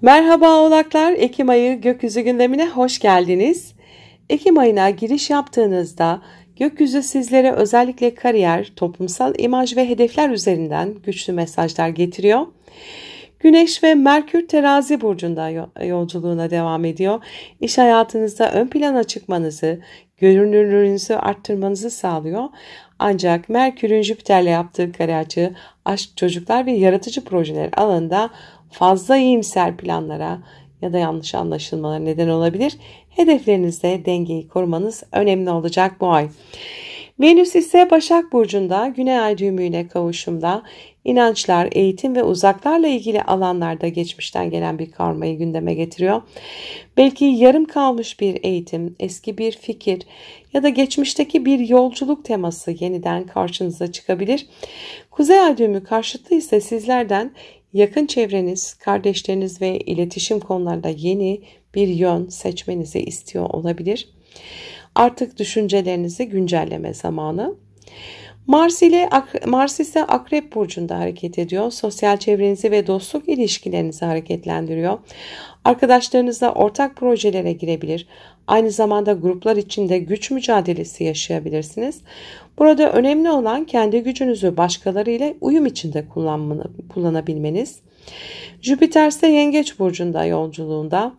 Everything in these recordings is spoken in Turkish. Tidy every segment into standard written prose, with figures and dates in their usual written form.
Merhaba Oğlaklar, Ekim ayı gökyüzü gündemine hoş geldiniz. Ekim ayına giriş yaptığınızda gökyüzü sizlere özellikle kariyer, toplumsal imaj ve hedefler üzerinden güçlü mesajlar getiriyor. Güneş ve Merkür Terazi burcunda yolculuğuna devam ediyor. İş hayatınızda ön plana çıkmanızı, görünürlüğünüzü arttırmanızı sağlıyor. Ancak Merkür'ün Jüpiter'le yaptığı kare açı, aşk, çocuklar ve yaratıcı projeler alanında fazla iyimser planlara ya da yanlış anlaşılmalara neden olabilir. Hedeflerinizde dengeyi korumanız önemli olacak bu ay. Venüs ise Başak Burcu'nda Güney Ay düğümüyle kavuşumda inançlar, eğitim ve uzaklarla ilgili alanlarda geçmişten gelen bir karmayı gündeme getiriyor. Belki yarım kalmış bir eğitim, eski bir fikir ya da geçmişteki bir yolculuk teması yeniden karşınıza çıkabilir. Kuzey Ay düğümü karşıtı ise sizlerden yakın çevreniz, kardeşleriniz ve iletişim konularında yeni bir yön seçmenizi istiyor olabilir. Artık düşüncelerinizi güncelleme zamanı. Mars ise Akrep Burcu'nda hareket ediyor. Sosyal çevrenizi ve dostluk ilişkilerinizi hareketlendiriyor. Arkadaşlarınızla ortak projelere girebilir. Aynı zamanda gruplar içinde güç mücadelesi yaşayabilirsiniz. Burada önemli olan kendi gücünüzü başkalarıyla uyum içinde kullanabilmeniz. Jüpiter ise Yengeç Burcu'nda yolculuğunda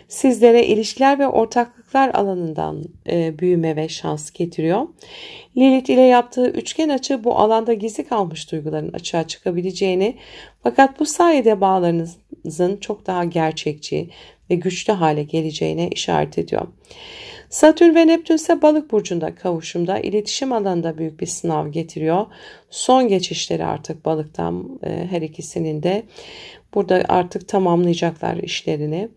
sizlere ilişkiler ve ortaklıklar alanından büyüme ve şans getiriyor. Lilith ile yaptığı üçgen açı bu alanda gizli kalmış duyguların açığa çıkabileceğini, fakat bu sayede bağlarınızın çok daha gerçekçi ve güçlü hale geleceğine işaret ediyor. Satürn ve Neptün ise Balık burcunda kavuşumda iletişim alanında büyük bir sınav getiriyor. Son geçişleri artık Balık'tan her ikisinin de burada artık tamamlayacaklar işlerini.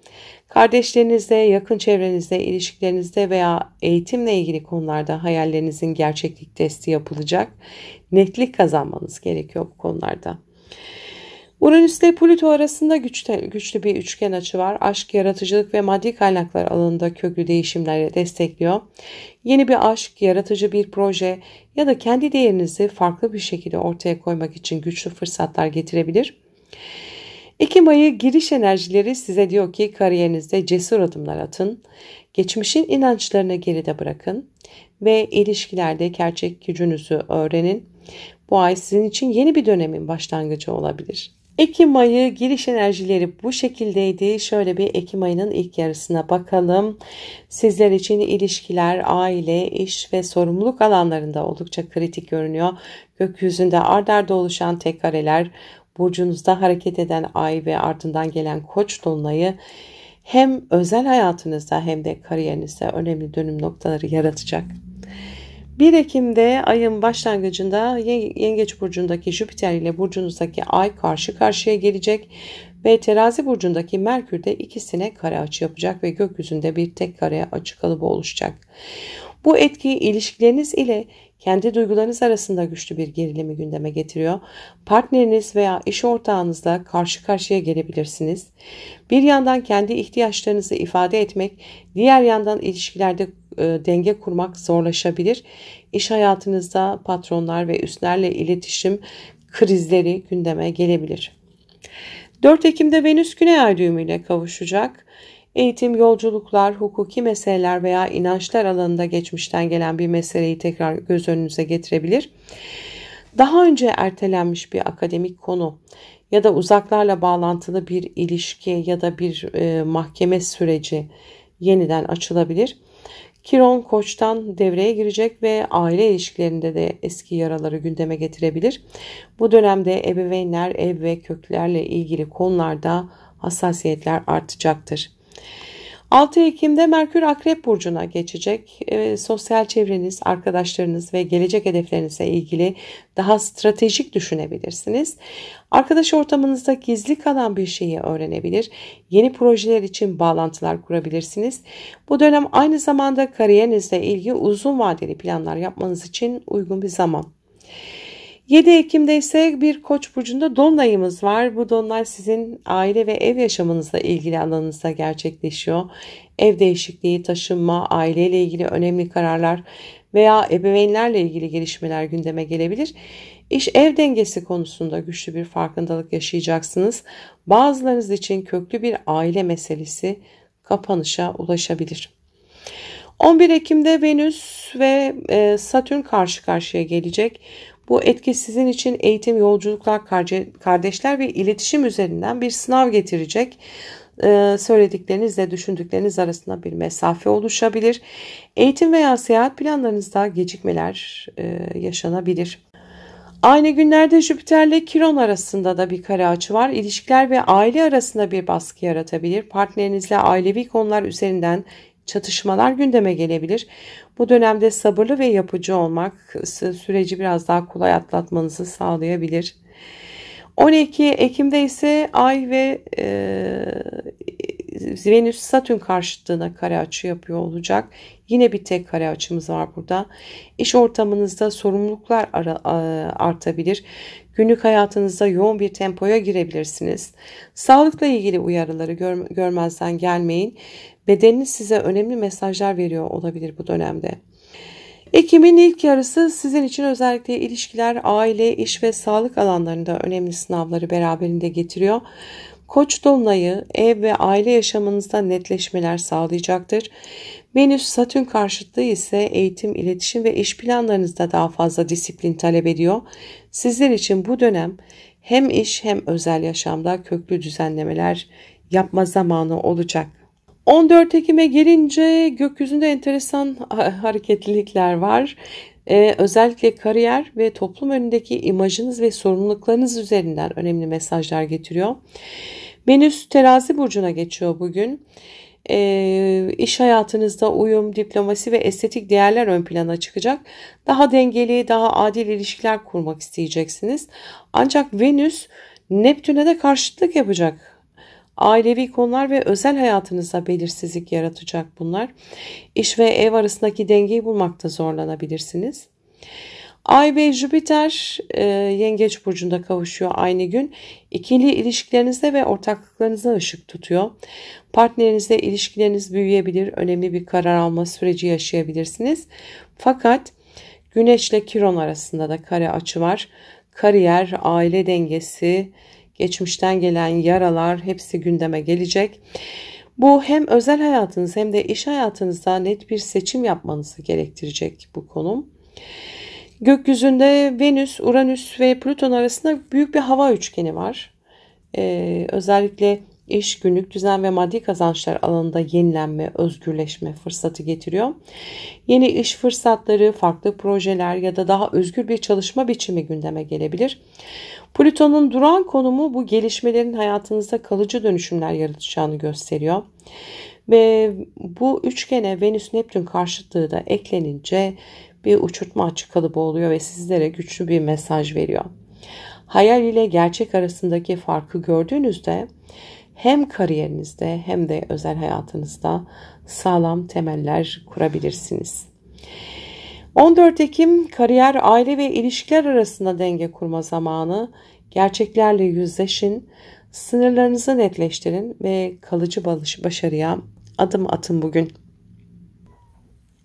Kardeşlerinizle, yakın çevrenizde, ilişkilerinizde veya eğitimle ilgili konularda hayallerinizin gerçeklik testi yapılacak. Netlik kazanmanız gerekiyor bu konularda. Uranüs ile Plüto arasında güçlü bir üçgen açı var. Aşk, yaratıcılık ve maddi kaynaklar alanında köklü değişimleri destekliyor. Yeni bir aşk, yaratıcı bir proje ya da kendi değerinizi farklı bir şekilde ortaya koymak için güçlü fırsatlar getirebilir. Ekim ayı giriş enerjileri size diyor ki kariyerinizde cesur adımlar atın, geçmişin inançlarını geride bırakın ve ilişkilerde gerçek gücünüzü öğrenin. Bu ay sizin için yeni bir dönemin başlangıcı olabilir. Ekim ayı giriş enerjileri bu şekildeydi. Şöyle bir Ekim ayının ilk yarısına bakalım. Sizler için ilişkiler, aile, iş ve sorumluluk alanlarında oldukça kritik görünüyor. Gökyüzünde ard arda oluşan tek kareler, burcunuzda hareket eden ay ve ardından gelen Koç dolunayı hem özel hayatınızda hem de kariyerinizde önemli dönüm noktaları yaratacak. 1 Ekim'de ayın başlangıcında Yengeç Burcu'ndaki Jüpiter ile burcunuzdaki ay karşı karşıya gelecek ve Terazi Burcu'ndaki Merkür de ikisine kare açı yapacak ve gökyüzünde bir tek kare açı kalıbı oluşacak. Bu etki ilişkileriniz ile kendi duygularınız arasında güçlü bir gerilimi gündeme getiriyor. Partneriniz veya iş ortağınızla karşı karşıya gelebilirsiniz. Bir yandan kendi ihtiyaçlarınızı ifade etmek, diğer yandan ilişkilerde denge kurmak zorlaşabilir. İş hayatınızda patronlar ve üstlerle iletişim krizleri gündeme gelebilir. 4 Ekim'de Venüs Güney Ay düğümüyle kavuşacak. Eğitim, yolculuklar, hukuki meseleler veya inançlar alanında geçmişten gelen bir meseleyi tekrar göz önünüze getirebilir. Daha önce ertelenmiş bir akademik konu ya da uzaklarla bağlantılı bir ilişki ya da bir mahkeme süreci yeniden açılabilir. Kiron Koç'tan devreye girecek ve aile ilişkilerinde de eski yaraları gündeme getirebilir. Bu dönemde ebeveynler, ev ve köklerle ilgili konularda hassasiyetler artacaktır. 6 Ekim'de Merkür Akrep Burcu'na geçecek. Sosyal çevreniz, arkadaşlarınız ve gelecek hedeflerinize ilgili daha stratejik düşünebilirsiniz. Arkadaş ortamınızda gizli kalan bir şeyi öğrenebilir. Yeni projeler için bağlantılar kurabilirsiniz. Bu dönem aynı zamanda kariyerinizle ilgili uzun vadeli planlar yapmanız için uygun bir zaman. 7 Ekim'de ise bir Koç burcunda dolunayımız var. Bu dolunay sizin aile ve ev yaşamınızla ilgili alanınızda gerçekleşiyor. Ev değişikliği, taşınma, aileyle ilgili önemli kararlar veya ebeveynlerle ilgili gelişmeler gündeme gelebilir. İş ev dengesi konusunda güçlü bir farkındalık yaşayacaksınız. Bazılarınız için köklü bir aile meselesi kapanışa ulaşabilir. 11 Ekim'de Venüs ve Satürn karşı karşıya gelecek. Bu etki sizin için eğitim, yolculuklar, kardeşler ve iletişim üzerinden bir sınav getirecek. Söylediklerinizle düşündükleriniz arasında bir mesafe oluşabilir. Eğitim veya seyahat planlarınızda gecikmeler yaşanabilir. Aynı günlerde Jüpiter'le Kiron arasında da bir kare açı var. İlişkiler ve aile arasında bir baskı yaratabilir. Partnerinizle ailevi konular üzerinden çatışmalar gündeme gelebilir. Bu dönemde sabırlı ve yapıcı olmak süreci biraz daha kolay atlatmanızı sağlayabilir. 12 Ekim'de ise Ay ve Venüs Satürn karşıtlığına kare açı yapıyor olacak. Yine bir tek kare açımız var burada. İş ortamınızda sorumluluklar artabilir. Günlük hayatınızda yoğun bir tempoya girebilirsiniz. Sağlıkla ilgili uyarıları görmezden gelmeyin. Bedeniniz size önemli mesajlar veriyor olabilir bu dönemde. Ekim'in ilk yarısı sizin için özellikle ilişkiler, aile, iş ve sağlık alanlarında önemli sınavları beraberinde getiriyor. Koç dolunayı ev ve aile yaşamınızda netleşmeler sağlayacaktır. Venüs Satürn karşıtlığı ise eğitim, iletişim ve iş planlarınızda daha fazla disiplin talep ediyor. Sizler için bu dönem hem iş hem özel yaşamda köklü düzenlemeler yapma zamanı olacak. 14 Ekim'e gelince gökyüzünde enteresan hareketlilikler var. Özellikle kariyer ve toplum önündeki imajınız ve sorumluluklarınız üzerinden önemli mesajlar getiriyor. Venüs Terazi burcuna geçiyor bugün. İş hayatınızda uyum, diplomasi ve estetik değerler ön plana çıkacak. Daha dengeli, daha adil ilişkiler kurmak isteyeceksiniz. Ancak Venüs Neptün'e de karşıtlık yapacak. Ailevi konular ve özel hayatınızda belirsizlik yaratacak bunlar. İş ve ev arasındaki dengeyi bulmakta zorlanabilirsiniz. Ay ve Jüpiter Yengeç burcunda kavuşuyor aynı gün. İkili ilişkilerinizde ve ortaklıklarınıza ışık tutuyor. Partnerinizle ilişkileriniz büyüyebilir. Önemli bir karar alma süreci yaşayabilirsiniz. Fakat Güneş ile Kiron arasında da kare açı var. Kariyer, aile dengesi, geçmişten gelen yaralar hepsi gündeme gelecek. Bu hem özel hayatınız hem de iş hayatınızda net bir seçim yapmanızı gerektirecek bu konum. Gökyüzünde Venüs, Uranüs ve Plüton arasında büyük bir hava üçgeni var. Özellikle iş, günlük düzen ve maddi kazançlar alanında yenilenme, özgürleşme fırsatı getiriyor. Yeni iş fırsatları, farklı projeler ya da daha özgür bir çalışma biçimi gündeme gelebilir. Plüton'un durağan konumu bu gelişmelerin hayatınızda kalıcı dönüşümler yaratacağını gösteriyor. Ve bu üçgene Venüs-Neptün karşıtlığı da eklenince bir uçurtma açı kalıbı oluyor ve sizlere güçlü bir mesaj veriyor. Hayal ile gerçek arasındaki farkı gördüğünüzde hem kariyerinizde hem de özel hayatınızda sağlam temeller kurabilirsiniz. 14 Ekim kariyer, aile ve ilişkiler arasında denge kurma zamanı. Gerçeklerle yüzleşin, sınırlarınızı netleştirin ve kalıcı başarıya adım atın bugün.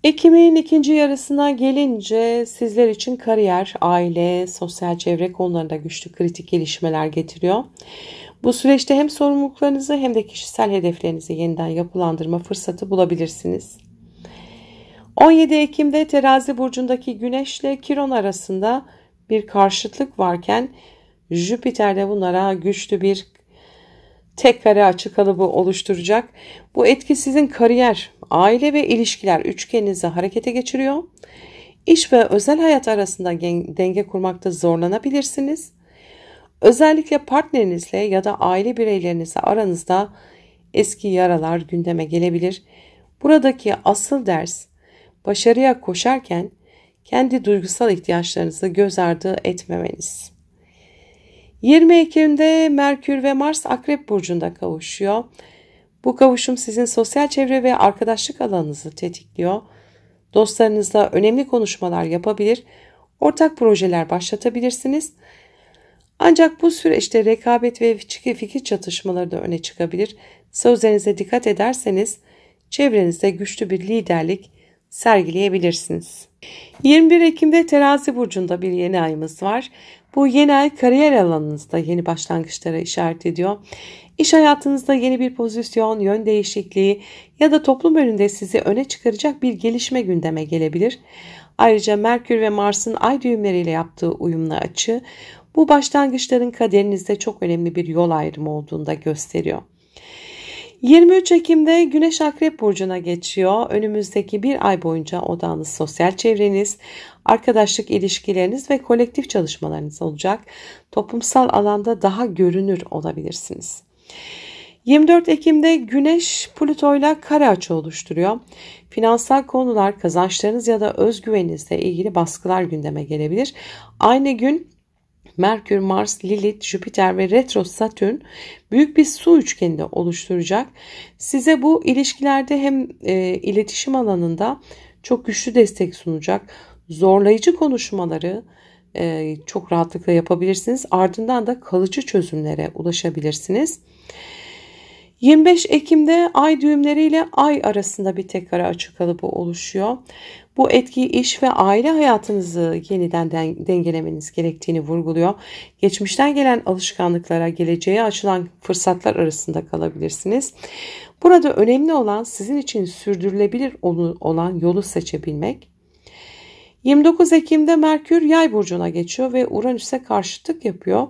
Ekim'in ikinci yarısına gelince sizler için kariyer, aile, sosyal çevre konularında güçlü kritik gelişmeler getiriyor. Bu süreçte hem sorumluluklarınızı hem de kişisel hedeflerinizi yeniden yapılandırma fırsatı bulabilirsiniz. 17 Ekim'de Terazi burcundaki Güneş ile Kiron arasında bir karşıtlık varken Jüpiter de bunlara güçlü bir tek kare açı kalıbı oluşturacak. Bu etki sizin kariyer, aile ve ilişkiler üçgeninizi harekete geçiriyor. İş ve özel hayat arasında denge kurmakta zorlanabilirsiniz. Özellikle partnerinizle ya da aile bireylerinizle aranızda eski yaralar gündeme gelebilir. Buradaki asıl ders başarıya koşarken kendi duygusal ihtiyaçlarınızı göz ardı etmemeniz. 20 Ekim'de Merkür ve Mars Akrep burcunda kavuşuyor. Bu kavuşum sizin sosyal çevre ve arkadaşlık alanınızı tetikliyor. Dostlarınızla önemli konuşmalar yapabilir, ortak projeler başlatabilirsiniz. Ancak bu süreçte rekabet ve fikir çatışmaları da öne çıkabilir. Sözlerinize dikkat ederseniz çevrenizde güçlü bir liderlik sergileyebilirsiniz. 21 Ekim'de Terazi burcunda bir yeni ayımız var. Bu yeni ay kariyer alanınızda yeni başlangıçlara işaret ediyor. İş hayatınızda yeni bir pozisyon, yön değişikliği ya da toplum önünde sizi öne çıkaracak bir gelişme gündeme gelebilir. Ayrıca Merkür ve Mars'ın ay düğümleriyle yaptığı uyumlu açı bu başlangıçların kaderinizde çok önemli bir yol ayrımı olduğunu da gösteriyor. 23 Ekim'de Güneş Akrep Burcu'na geçiyor. Önümüzdeki bir ay boyunca odağınız sosyal çevreniz, arkadaşlık ilişkileriniz ve kolektif çalışmalarınız olacak. Toplumsal alanda daha görünür olabilirsiniz. 24 Ekim'de Güneş Plüto'yla kare açı oluşturuyor. Finansal konular, kazançlarınız ya da özgüveninizle ilgili baskılar gündeme gelebilir. Aynı gün Merkür, Mars, Lilith, Jüpiter ve Retro Satürn büyük bir su üçgeninde oluşturacak. Size bu ilişkilerde hem iletişim alanında çok güçlü destek sunacak. Zorlayıcı konuşmaları çok rahatlıkla yapabilirsiniz. Ardından da kalıcı çözümlere ulaşabilirsiniz. 25 Ekim'de ay düğümleriyle ay arasında bir tek kare açı kalıbı oluşuyor. Bu etki iş ve aile hayatınızı yeniden dengelemeniz gerektiğini vurguluyor. Geçmişten gelen alışkanlıklara, geleceğe açılan fırsatlar arasında kalabilirsiniz. Burada önemli olan sizin için sürdürülebilir olan yolu seçebilmek. 29 Ekim'de Merkür Yay burcuna geçiyor ve Uranüs'e karşıtlık yapıyor.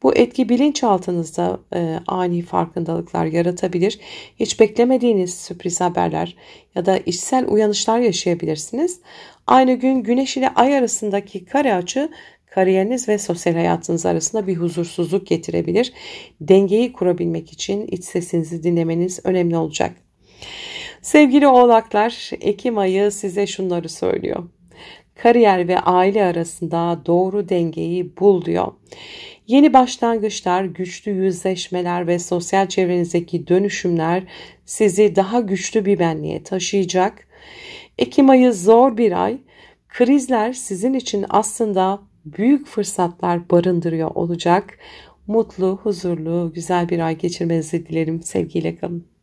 Bu etki bilinçaltınızda ani farkındalıklar yaratabilir. Hiç beklemediğiniz sürpriz haberler ya da içsel uyanışlar yaşayabilirsiniz. Aynı gün Güneş ile Ay arasındaki kare açı kariyeriniz ve sosyal hayatınız arasında bir huzursuzluk getirebilir. Dengeyi kurabilmek için iç sesinizi dinlemeniz önemli olacak. Sevgili Oğlaklar, Ekim ayı size şunları söylüyor. Kariyer ve aile arasında doğru dengeyi bul diyor. Yeni başlangıçlar, güçlü yüzleşmeler ve sosyal çevrenizdeki dönüşümler sizi daha güçlü bir benliğe taşıyacak. Ekim ayı zor bir ay. Krizler sizin için aslında büyük fırsatlar barındırıyor olacak. Mutlu, huzurlu, güzel bir ay geçirmenizi dilerim. Sevgiyle kalın.